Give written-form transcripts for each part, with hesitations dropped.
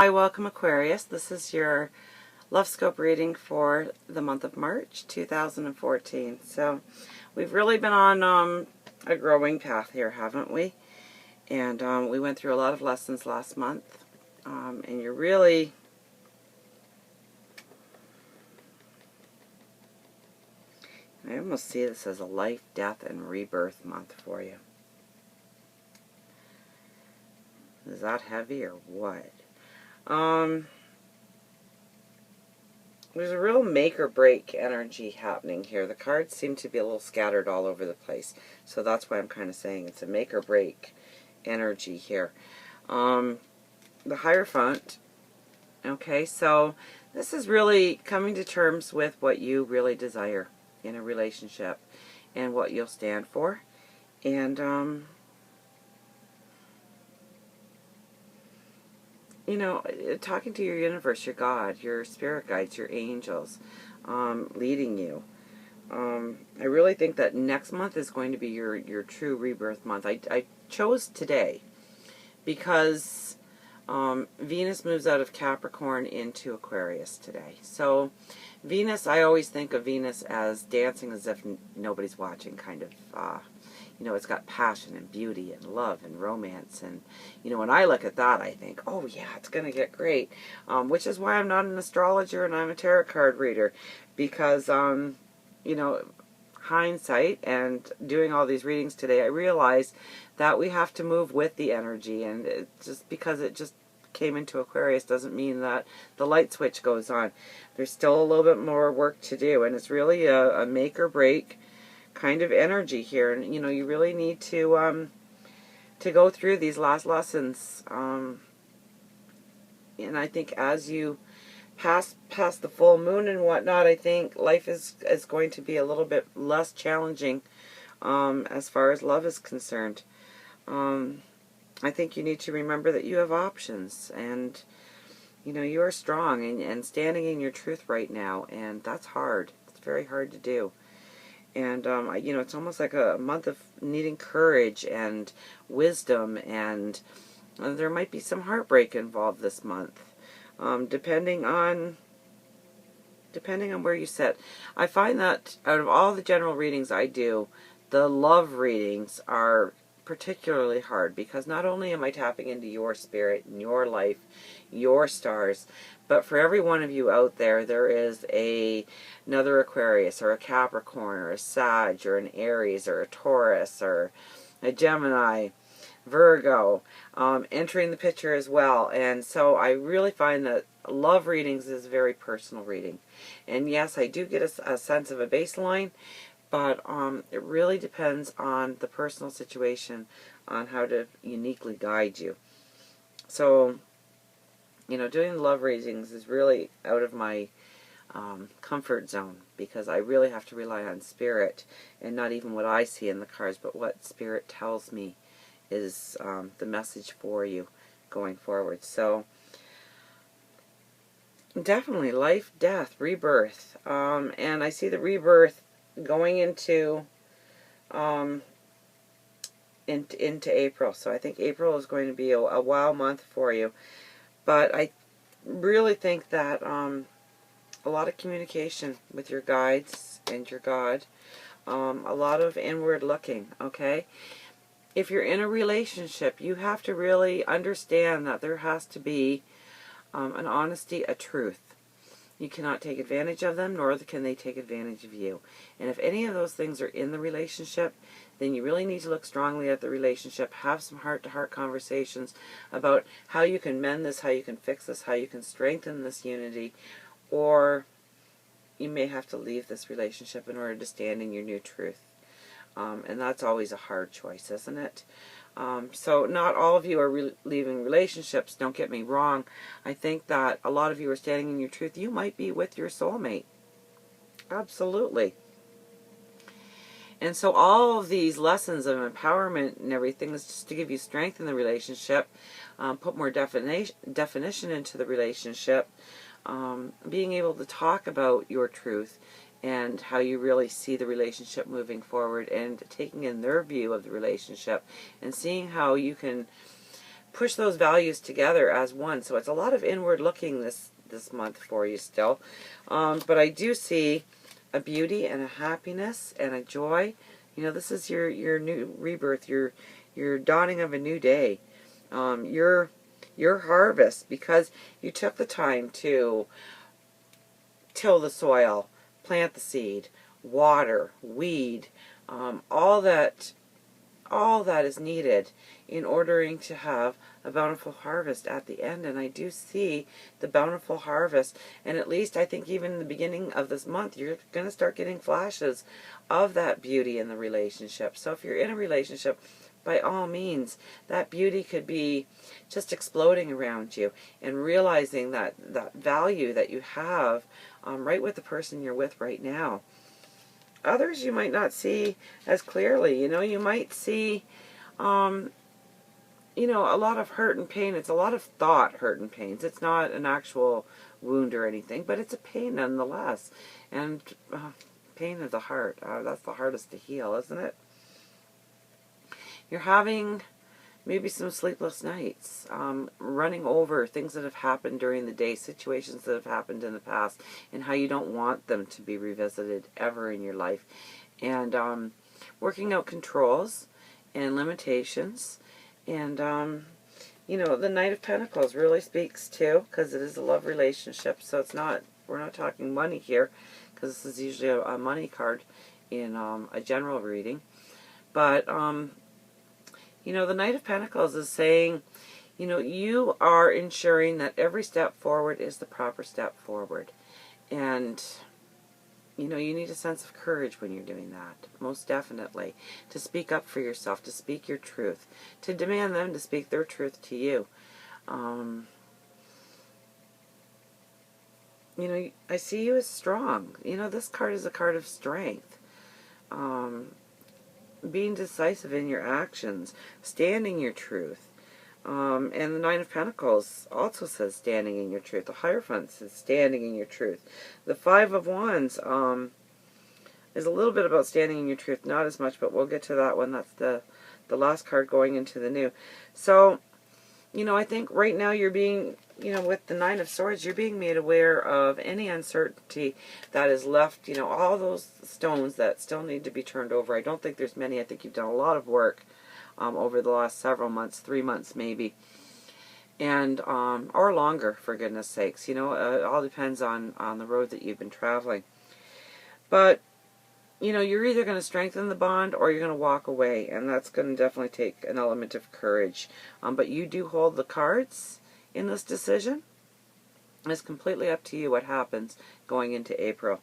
Hi, welcome Aquarius. This is your Love Scope reading for the month of March 2014. So we've really been on a growing path here, haven't we? And we went through a lot of lessons last month. And you're really... I almost see this as a life, death, and rebirth month for you. Is that heavy or what? There's a real make or break energy happening here. The cards seem to be a little scattered all over the place. So that's why I'm kind of saying it's a make or break energy here. The Hierophant. Okay, so this is really coming to terms with what you really desire in a relationship and what you'll stand for. And, you know, talking to your universe, your God, your spirit guides, your angels, leading you. I really think that next month is going to be your true rebirth month. I chose today because Venus moves out of Capricorn into Aquarius today. So Venus, I always think of Venus as dancing as if nobody's watching, kind of, you know, it's got passion and beauty and love and romance. And, you know, when I look at that, I think, oh yeah, it's going to get great. Which is why I'm not an astrologer and I'm a tarot card reader. Because, you know, hindsight and doing all these readings today, I realize that we have to move with the energy. And just because it just came into Aquarius doesn't mean that the light switch goes on. There's still a little bit more work to do. And it's really a make or break kind of energy here, and you know, you really need to go through these last lessons, and I think as you pass the full moon and whatnot, I think life is going to be a little bit less challenging as far as love is concerned. I think you need to remember that you have options, and you know, you are strong and standing in your truth right now, and that's hard. It's very hard to do. And, you know, it's almost like a month of needing courage and wisdom, and there might be some heartbreak involved this month, depending on where you sit. I find that out of all the general readings I do, the love readings are particularly hard, because not only am I tapping into your spirit and your life, your stars, but for every one of you out there, there is another Aquarius or a Capricorn or a Sag or an Aries or a Taurus or a Gemini, Virgo, entering the picture as well. And so I really find that love readings is a very personal reading. And yes, I do get a sense of a baseline, but it really depends on the personal situation, on how to uniquely guide you. So, you know, doing love readings is really out of my comfort zone, because I really have to rely on spirit, and not even what I see in the cards, but what spirit tells me is the message for you going forward. So, definitely life, death, rebirth. And I see the rebirth going into April. So I think April is going to be a wow month for you. But I really think that a lot of communication with your guides and your God, a lot of inward looking, okay? If you're in a relationship, you have to really understand that there has to be an honesty, a truth. You cannot take advantage of them, nor can they take advantage of you. And if any of those things are in the relationship, then you really need to look strongly at the relationship, have some heart-to-heart conversations about how you can mend this, how you can fix this, how you can strengthen this unity, or you may have to leave this relationship in order to stand in your new truth. And that's always a hard choice, isn't it? So not all of you are leaving relationships, don't get me wrong. I think that a lot of you are standing in your truth. You might be with your soulmate. Absolutely. And so all of these lessons of empowerment and everything is just to give you strength in the relationship, put more definition into the relationship, being able to talk about your truth and how you really see the relationship moving forward, and taking in their view of the relationship and seeing how you can push those values together as one. So it's a lot of inward looking this month for you still. But I do see a beauty and a happiness and a joy. You know, this is your new rebirth, your dawning of a new day. Your harvest, because you took the time to till the soil, plant the seed, water, weed, all that is needed in ordering to have a bountiful harvest at the end. And I do see the bountiful harvest, and at least I think even in the beginning of this month you're going to start getting flashes of that beauty in the relationship. So if you're in a relationship, by all means, that beauty could be just exploding around you, and realizing that value that you have right with the person you're with right now. Others you might not see as clearly. You know, you might see, you know, a lot of hurt and pain. It's a lot of thought hurt and pains. It's not an actual wound or anything, but it's a pain nonetheless. And pain of the heart, that's the hardest to heal, isn't it? You're having maybe some sleepless nights, running over things that have happened during the day, situations that have happened in the past, and how you don't want them to be revisited ever in your life. And working out controls and limitations. And, you know, the Knight of Pentacles really speaks too, because it is a love relationship. So it's not, we're not talking money here, because this is usually a money card in a general reading. But, you know, the Knight of Pentacles is saying, you know, you are ensuring that every step forward is the proper step forward. And, you know, you need a sense of courage when you're doing that, most definitely. To speak up for yourself, to speak your truth, to demand them to speak their truth to you. You know, I see you as strong. You know, this card is a card of strength. Being decisive in your actions, standing your truth. And the Nine of Pentacles also says standing in your truth. The Hierophant says standing in your truth. The Five of Wands is a little bit about standing in your truth, not as much, but we'll get to that one. That's the last card going into the new. So, you know, I think right now you're being, you know, with the Nine of Swords, you're being made aware of any uncertainty that is left, you know, all those stones that still need to be turned over. I don't think there's many. I think you've done a lot of work over the last several months, 3 months maybe, and or longer, for goodness sakes. You know, it all depends on the road that you've been traveling. But, you know, you're either going to strengthen the bond or you're going to walk away, and that's going to definitely take an element of courage. But you do hold the cards in this decision. It's completely up to you what happens going into April.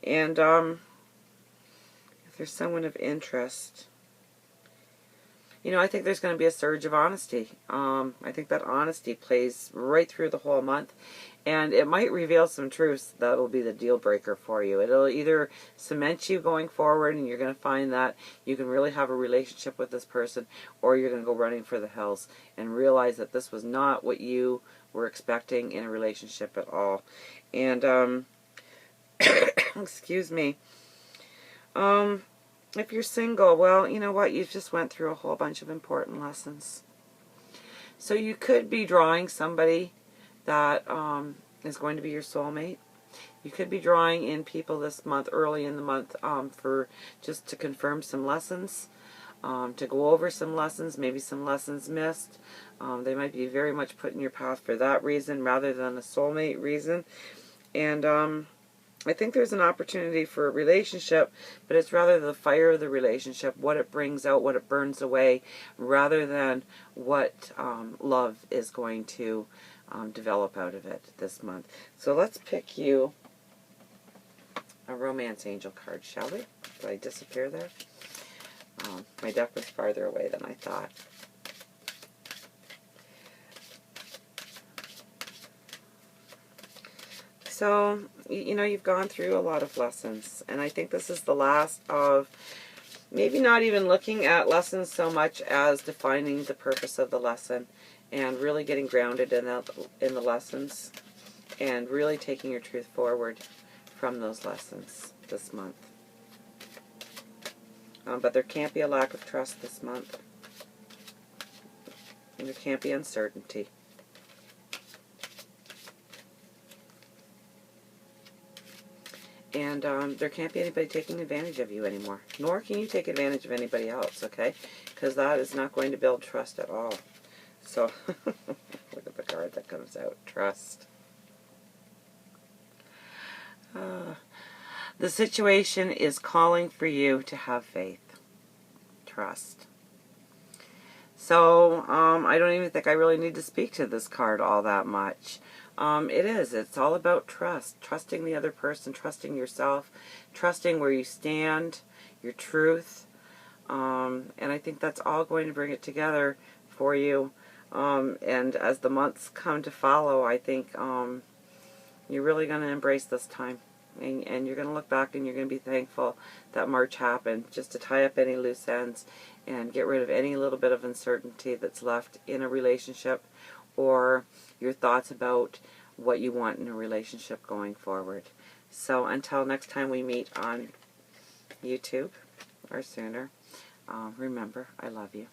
And if there's someone of interest, you know, I think there's going to be a surge of honesty. I think that honesty plays right through the whole month. And it might reveal some truths that will be the deal breaker for you. It'll either cement you going forward, and you're going to find that you can really have a relationship with this person, or you're going to go running for the hills and realize that this was not what you were expecting in a relationship at all. And, excuse me, if you're single, well, you know what? You've just went through a whole bunch of important lessons. So you could be drawing somebody that is going to be your soulmate. You could be drawing in people this month, early in the month, for just to confirm some lessons, to go over some lessons, maybe some lessons missed. They might be very much put in your path for that reason rather than a soulmate reason. And I think there's an opportunity for a relationship, but it's rather the fire of the relationship, what it brings out, what it burns away, rather than what love is going to develop out of it this month. So let's pick you a romance angel card, shall we? Did I disappear there? My deck was farther away than I thought. So, you know, you've gone through a lot of lessons, and I think this is the last of maybe not even looking at lessons so much as defining the purpose of the lesson, and really getting grounded in the lessons, and really taking your truth forward from those lessons this month. But there can't be a lack of trust this month. There can't be uncertainty. And there can't be anybody taking advantage of you anymore. Nor can you take advantage of anybody else, okay? Because that is not going to build trust at all. So, look at the card that comes out. Trust. The situation is calling for you to have faith. Trust. So, I don't even think I really need to speak to this card all that much. It is. It's all about trust. Trusting the other person, trusting yourself, trusting where you stand, your truth. And I think that's all going to bring it together for you. And as the months come to follow, I think you're really going to embrace this time. And you're going to look back and you're going to be thankful that March happened, just to tie up any loose ends and get rid of any little bit of uncertainty that's left in a relationship, or your thoughts about what you want in a relationship going forward. So until next time we meet on YouTube or sooner, remember, I love you.